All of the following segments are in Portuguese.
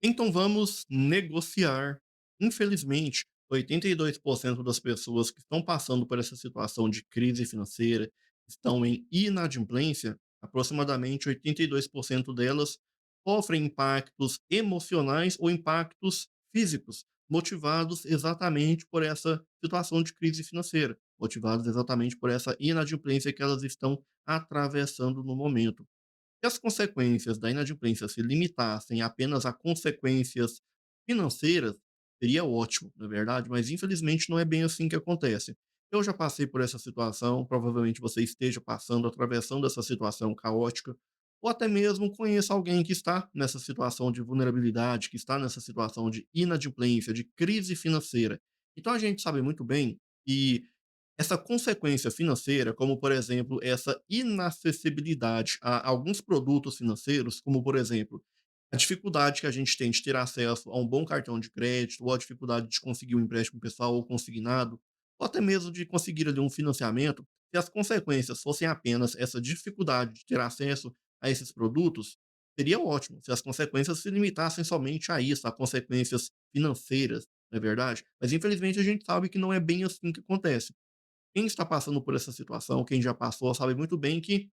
Então vamos negociar. Infelizmente, 82% das pessoas que estão passando por essa situação de crise financeira estão em inadimplência. Aproximadamente 82% delas sofrem impactos emocionais ou impactos físicos, motivados exatamente por essa situação de crise financeira, motivados exatamente por essa inadimplência que elas estão atravessando no momento. Se as consequências da inadimplência se limitassem apenas a consequências financeiras, seria ótimo, não é verdade? Mas infelizmente não é bem assim que acontece. Eu já passei por essa situação, provavelmente você esteja passando, atravessando essa situação caótica, ou até mesmo conheça alguém que está nessa situação de vulnerabilidade, que está nessa situação de inadimplência, de crise financeira. Então a gente sabe muito bem que essa consequência financeira, como por exemplo, essa inacessibilidade a alguns produtos financeiros, como por exemplo, a dificuldade que a gente tem de ter acesso a um bom cartão de crédito, ou a dificuldade de conseguir um empréstimo pessoal ou consignado, ou até mesmo de conseguir ali um financiamento, se as consequências fossem apenas essa dificuldade de ter acesso a esses produtos, seria ótimo se as consequências se limitassem somente a isso, a consequências financeiras, não é verdade? Mas infelizmente a gente sabe que não é bem assim que acontece. Quem está passando por essa situação, quem já passou, sabe muito bem que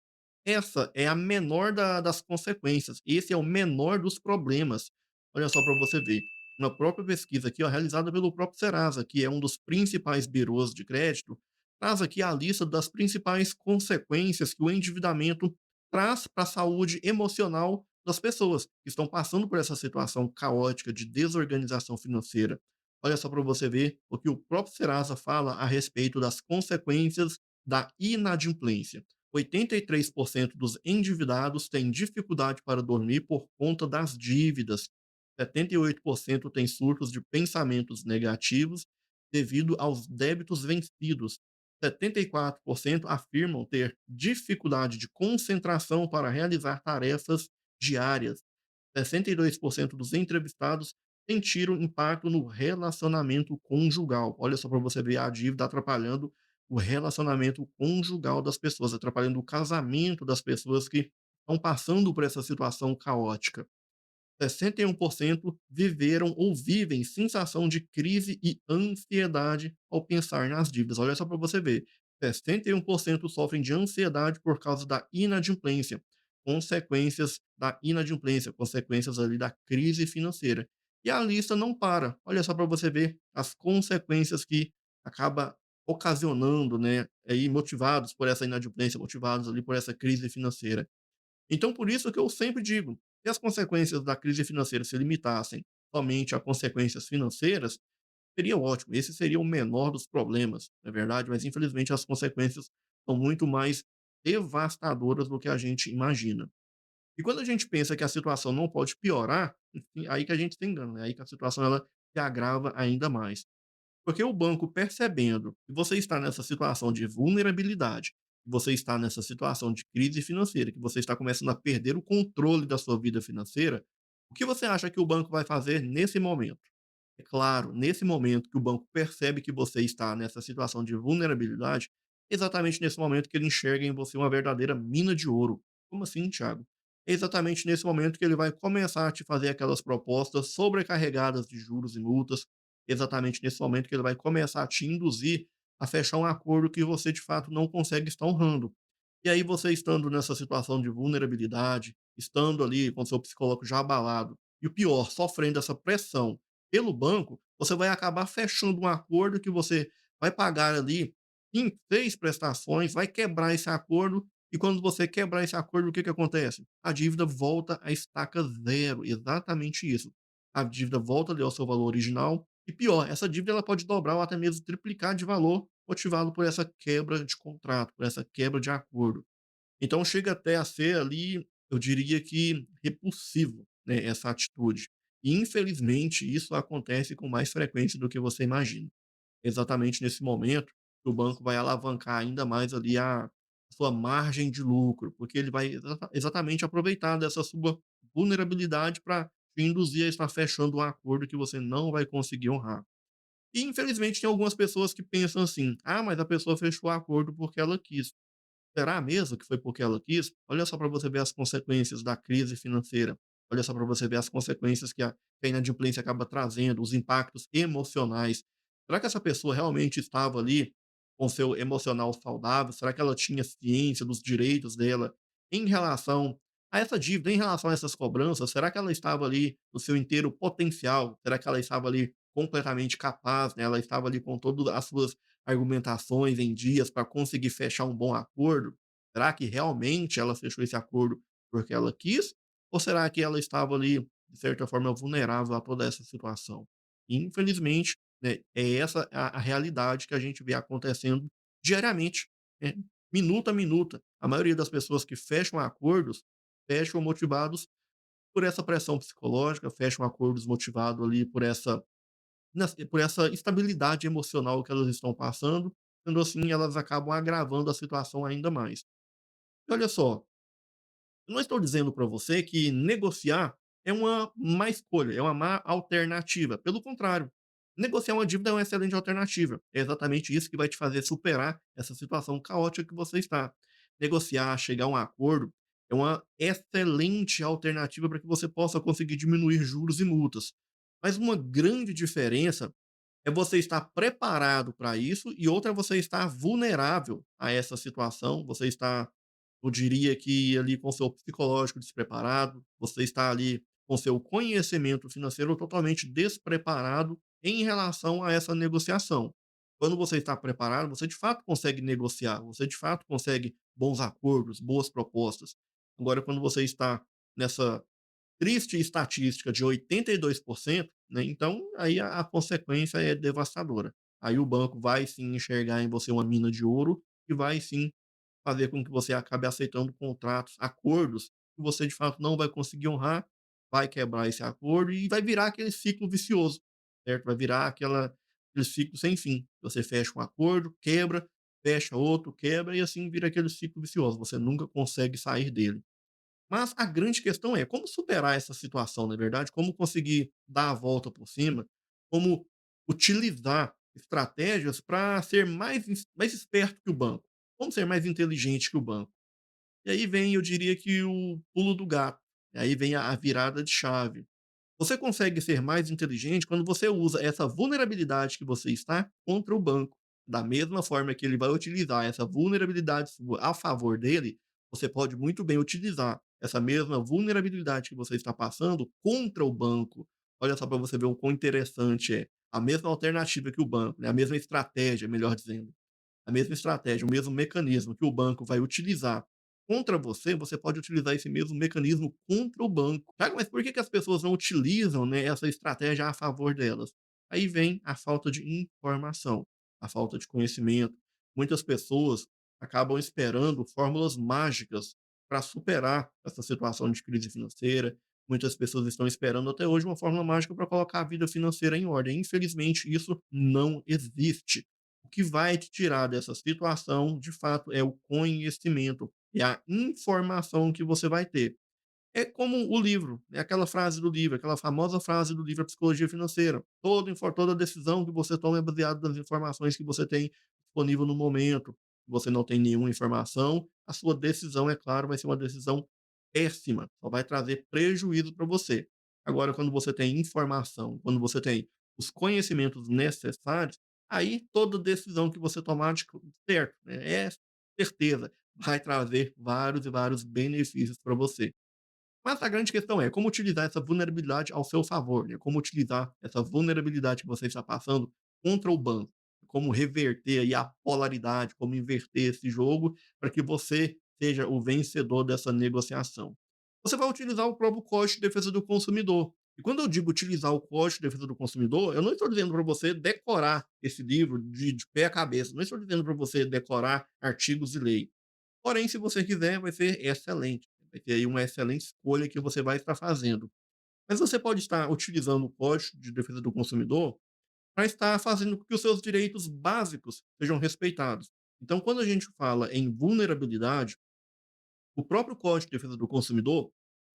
essa é a menor das consequências, esse é o menor dos problemas. Olha só para você ver, uma própria pesquisa aqui, ó, realizada pelo próprio Serasa, que é um dos principais birôs de crédito, traz aqui a lista das principais consequências que o endividamento traz para a saúde emocional das pessoas que estão passando por essa situação caótica de desorganização financeira. Olha só para você ver o que o próprio Serasa fala a respeito das consequências da inadimplência. 83% dos endividados têm dificuldade para dormir por conta das dívidas. 78% têm surtos de pensamentos negativos devido aos débitos vencidos. 74% afirmam ter dificuldade de concentração para realizar tarefas diárias. 62% dos entrevistados sentiram impacto no relacionamento conjugal. Olha só para você ver a dívida atrapalhando o relacionamento conjugal das pessoas, atrapalhando o casamento das pessoas que estão passando por essa situação caótica. 61% viveram ou vivem sensação de crise e ansiedade ao pensar nas dívidas. Olha só para você ver. 61% sofrem de ansiedade por causa da inadimplência, consequências da inadimplência, consequências ali da crise financeira. E a lista não para. Olha só para você ver as consequências que acaba ocasionando, né, aí motivados por essa inadimplência, motivados ali por essa crise financeira. Então, por isso que eu sempre digo, se as consequências da crise financeira se limitassem somente a consequências financeiras, seria ótimo, esse seria o menor dos problemas, não é verdade? Mas infelizmente as consequências são muito mais devastadoras do que a gente imagina. E quando a gente pensa que a situação não pode piorar, enfim, aí que a gente se engana, né? Aí que a situação ela se agrava ainda mais. Porque o banco percebendo que você está nessa situação de vulnerabilidade, que você está nessa situação de crise financeira, que você está começando a perder o controle da sua vida financeira, o que você acha que o banco vai fazer nesse momento? É claro, nesse momento que o banco percebe que você está nessa situação de vulnerabilidade, exatamente nesse momento que ele enxerga em você uma verdadeira mina de ouro. Como assim, Thiago? É exatamente nesse momento que ele vai começar a te fazer aquelas propostas sobrecarregadas de juros e multas. Exatamente nesse momento que ele vai começar a te induzir a fechar um acordo que você de fato não consegue estar honrando. E aí você estando nessa situação de vulnerabilidade, estando ali com seu psicológico já abalado, e o pior, sofrendo essa pressão pelo banco, você vai acabar fechando um acordo que você vai pagar ali em 6 prestações, vai quebrar esse acordo, e quando você quebrar esse acordo, o que que acontece? A dívida volta à estaca zero, exatamente isso. A dívida volta ali ao seu valor original, e pior, essa dívida ela pode dobrar ou até mesmo triplicar de valor, motivado por essa quebra de contrato, por essa quebra de acordo. Então chega até a ser ali, eu diria que repulsivo, né, essa atitude. E infelizmente isso acontece com mais frequência do que você imagina. Exatamente nesse momento, o banco vai alavancar ainda mais ali a sua margem de lucro, porque ele vai exatamente aproveitar dessa sua vulnerabilidade para te induzir a estar fechando um acordo que você não vai conseguir honrar. E infelizmente tem algumas pessoas que pensam assim: "Ah, mas a pessoa fechou o acordo porque ela quis". Será mesmo que foi porque ela quis? Olha só para você ver as consequências da crise financeira. Olha só para você ver as consequências que a inadimplência acaba trazendo, os impactos emocionais. Será que essa pessoa realmente estava ali com seu emocional saudável? Será que ela tinha ciência dos direitos dela em relação a essa dívida, em relação a essas cobranças? Será que ela estava ali no seu inteiro potencial? Será que ela estava ali completamente capaz, né? Ela estava ali com todas as suas argumentações em dias para conseguir fechar um bom acordo? Será que realmente ela fechou esse acordo porque ela quis? Ou será que ela estava ali, de certa forma, vulnerável a toda essa situação? Infelizmente, né, é essa a realidade que a gente vê acontecendo diariamente, né, minuto a minuto. A maioria das pessoas que fecham acordos, fecham motivados por essa pressão psicológica, fecham acordos motivados ali por essa estabilidade emocional que elas estão passando, sendo assim, elas acabam agravando a situação ainda mais. E olha só, eu não estou dizendo para você que negociar é uma má escolha, é uma má alternativa. Pelo contrário, negociar uma dívida é uma excelente alternativa. É exatamente isso que vai te fazer superar essa situação caótica que você está. Negociar, chegar a um acordo, é uma excelente alternativa para que você possa conseguir diminuir juros e multas. Mas uma grande diferença é você estar preparado para isso e outra é você estar vulnerável a essa situação, você está, eu diria que ali com seu psicológico despreparado, você está ali com seu conhecimento financeiro totalmente despreparado em relação a essa negociação. Quando você está preparado, você de fato consegue negociar, você de fato consegue bons acordos, boas propostas. Agora, quando você está nessa triste estatística de 82%, né, então aí a consequência é devastadora. Aí o banco vai sim enxergar em você uma mina de ouro e vai sim fazer com que você acabe aceitando contratos, acordos que você de fato não vai conseguir honrar, vai quebrar esse acordo e vai virar aquele ciclo vicioso, certo? Vai virar aquele ciclo sem fim. Você fecha um acordo, quebra, fecha outro, quebra e assim vira aquele ciclo vicioso. Você nunca consegue sair dele. Mas a grande questão é como superar essa situação, não é verdade? Como conseguir dar a volta por cima, como utilizar estratégias para ser mais esperto que o banco, como ser mais inteligente que o banco. E aí vem, eu diria que o pulo do gato, e aí vem a virada de chave. Você consegue ser mais inteligente quando você usa essa vulnerabilidade que você está contra o banco. Da mesma forma que ele vai utilizar essa vulnerabilidade sua a favor dele, você pode muito bem utilizar essa mesma vulnerabilidade que você está passando contra o banco. Olha só para você ver o quão interessante é. A mesma alternativa que o banco, né, a mesma estratégia, melhor dizendo. A mesma estratégia, o mesmo mecanismo que o banco vai utilizar contra você, você pode utilizar esse mesmo mecanismo contra o banco. Sabe, mas por que que as pessoas não utilizam, né, essa estratégia a favor delas? Aí vem a falta de informação, a falta de conhecimento. Muitas pessoas acabam esperando fórmulas mágicas para superar essa situação de crise financeira. Muitas pessoas estão esperando até hoje uma fórmula mágica para colocar a vida financeira em ordem. Infelizmente, isso não existe. O que vai te tirar dessa situação, de fato, é o conhecimento, é a informação que você vai ter. É como o livro, é aquela frase do livro, aquela famosa frase do livro A Psicologia Financeira. Toda decisão que você toma é baseada nas informações que você tem disponível no momento. Se você não tem nenhuma informação, a sua decisão, é claro, vai ser uma decisão péssima, só vai trazer prejuízo para você. Agora, quando você tem informação, quando você tem os conhecimentos necessários, aí toda decisão que você tomar certo, né, é certeza, vai trazer vários e vários benefícios para você. Mas a grande questão é como utilizar essa vulnerabilidade ao seu favor, né? Como utilizar essa vulnerabilidade que você está passando contra o banco, como reverter aí a polaridade, como inverter esse jogo para que você seja o vencedor dessa negociação. Você vai utilizar o próprio Código de Defesa do Consumidor. E quando eu digo utilizar o Código de Defesa do Consumidor, eu não estou dizendo para você decorar esse livro de pé a cabeça, não estou dizendo para você decorar artigos de lei. Porém, se você quiser, vai ser excelente. Vai ter aí uma excelente escolha que você vai estar fazendo. Mas você pode estar utilizando o Código de Defesa do Consumidor para estar fazendo com que os seus direitos básicos sejam respeitados. Então, quando a gente fala em vulnerabilidade, o próprio Código de Defesa do Consumidor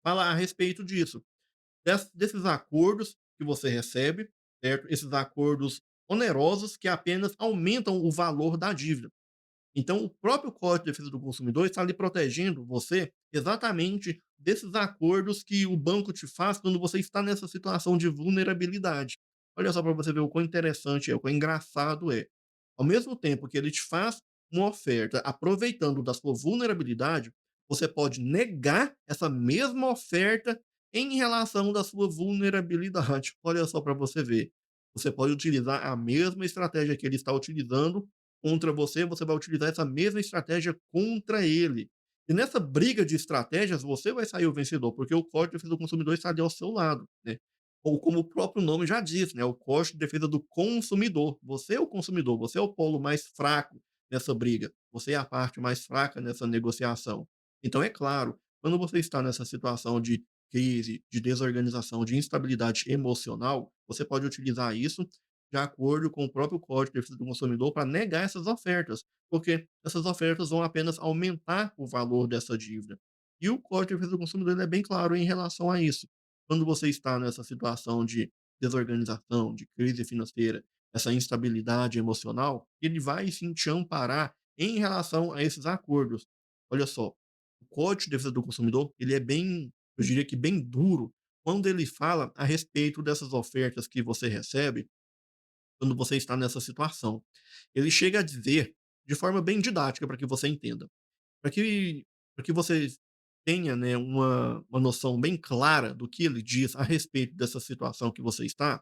fala a respeito disso, desses acordos que você recebe, certo? Esses acordos onerosos que apenas aumentam o valor da dívida. Então, o próprio Código de Defesa do Consumidor está ali protegendo você exatamente desses acordos que o banco te faz quando você está nessa situação de vulnerabilidade. Olha só para você ver o quão interessante é, o quão engraçado é. Ao mesmo tempo que ele te faz uma oferta aproveitando da sua vulnerabilidade, você pode negar essa mesma oferta em relação da sua vulnerabilidade. Olha só para você ver. Você pode utilizar a mesma estratégia que ele está utilizando contra você, você vai utilizar essa mesma estratégia contra ele. E nessa briga de estratégias, você vai sair o vencedor, porque o Código de Defesa do Consumidor está ali ao seu lado, né. Ou como o próprio nome já diz, né, o Código de Defesa do Consumidor. Você é o consumidor, você é o polo mais fraco nessa briga, você é a parte mais fraca nessa negociação. Então é claro, quando você está nessa situação de crise, de desorganização, de instabilidade emocional, você pode utilizar isso de acordo com o próprio Código de Defesa do Consumidor para negar essas ofertas, porque essas ofertas vão apenas aumentar o valor dessa dívida. E o Código de Defesa do Consumidor ele é bem claro em relação a isso. Quando você está nessa situação de desorganização, de crise financeira, essa instabilidade emocional, ele vai sim te amparar em relação a esses acordos. Olha só, o Código de Defesa do Consumidor, ele é bem, eu diria que bem duro, quando ele fala a respeito dessas ofertas que você recebe quando você está nessa situação. Ele chega a dizer, de forma bem didática para que você entenda, para que você tenha, né, uma noção bem clara do que ele diz a respeito dessa situação que você está,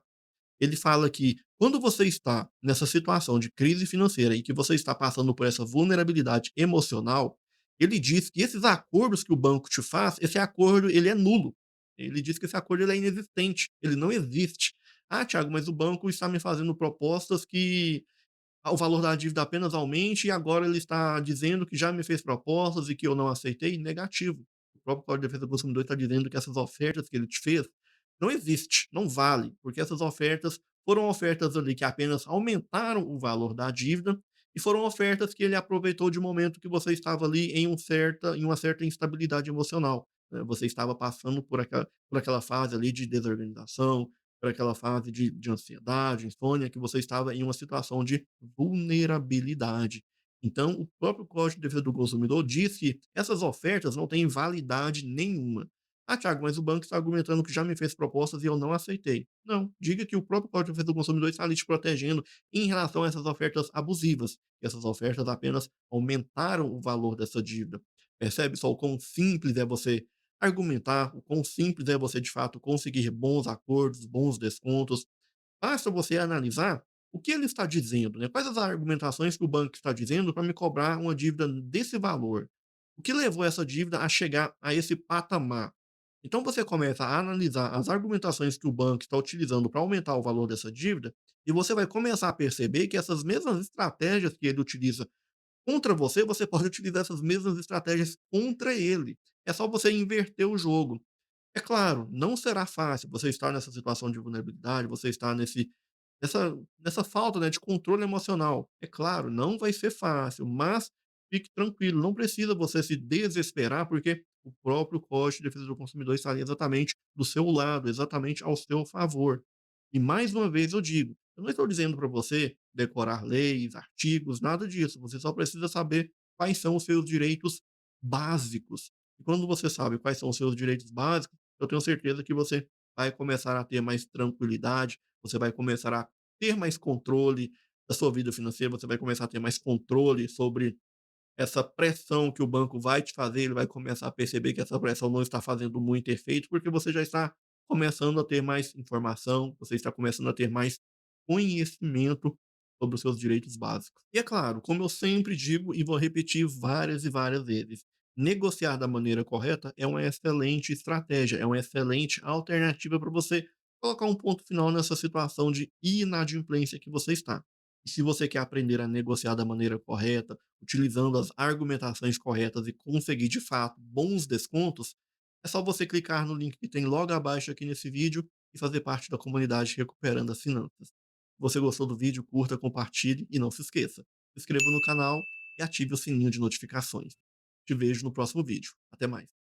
ele fala que quando você está nessa situação de crise financeira e que você está passando por essa vulnerabilidade emocional, ele diz que esses acordos que o banco te faz, esse acordo ele é nulo. Ele diz que esse acordo ele é inexistente, ele não existe. Ah, Thiago, mas o banco está me fazendo propostas que o valor da dívida apenas aumente e agora ele está dizendo que já me fez propostas e que eu não aceitei, negativo. O próprio Código de Defesa do Consumidor está dizendo que essas ofertas que ele te fez não existe, não vale, porque essas ofertas foram ofertas ali que apenas aumentaram o valor da dívida e foram ofertas que ele aproveitou de um momento que você estava ali em uma certa instabilidade emocional, né? Você estava passando por aquela fase ali de desorganização, por aquela fase de ansiedade, insônia, que você estava em uma situação de vulnerabilidade. Então, o próprio Código de Defesa do Consumidor diz que essas ofertas não têm validade nenhuma. Ah, Thiago, mas o banco está argumentando que já me fez propostas e eu não aceitei. Não, diga que o próprio Código de Defesa do Consumidor está ali te protegendo em relação a essas ofertas abusivas. E essas ofertas apenas aumentaram o valor dessa dívida. Percebe só o quão simples é você argumentar, o quão simples é você de fato conseguir bons acordos, bons descontos. Basta você analisar o que ele está dizendo, né? Quais as argumentações que o banco está dizendo para me cobrar uma dívida desse valor. O que levou essa dívida a chegar a esse patamar? Então você começa a analisar as argumentações que o banco está utilizando para aumentar o valor dessa dívida, e você vai começar a perceber que essas mesmas estratégias que ele utiliza contra você, você pode utilizar essas mesmas estratégias contra ele. É só você inverter o jogo. É claro, não será fácil você estar nessa situação de vulnerabilidade, você estar nessa falta, né, de controle emocional. É claro, não vai ser fácil, mas fique tranquilo, não precisa você se desesperar, porque o próprio Código de Defesa do Consumidor está ali exatamente do seu lado, exatamente ao seu favor. E mais uma vez eu digo, eu não estou dizendo para você decorar leis, artigos, nada disso. Você só precisa saber quais são os seus direitos básicos. E quando você sabe quais são os seus direitos básicos, eu tenho certeza que você vai começar a ter mais tranquilidade, você vai começar a ter mais controle da sua vida financeira, você vai começar a ter mais controle sobre essa pressão que o banco vai te fazer, ele vai começar a perceber que essa pressão não está fazendo muito efeito, porque você já está começando a ter mais informação, você está começando a ter mais conhecimento sobre os seus direitos básicos. E é claro, como eu sempre digo e vou repetir várias e várias vezes, negociar da maneira correta é uma excelente estratégia, é uma excelente alternativa para você colocar um ponto final nessa situação de inadimplência que você está. E se você quer aprender a negociar da maneira correta, utilizando as argumentações corretas e conseguir de fato bons descontos, é só você clicar no link que tem logo abaixo aqui nesse vídeo e fazer parte da comunidade Recuperando as Finanças. Se você gostou do vídeo, curta, compartilhe e não se esqueça, se inscreva no canal e ative o sininho de notificações. Te vejo no próximo vídeo. Até mais.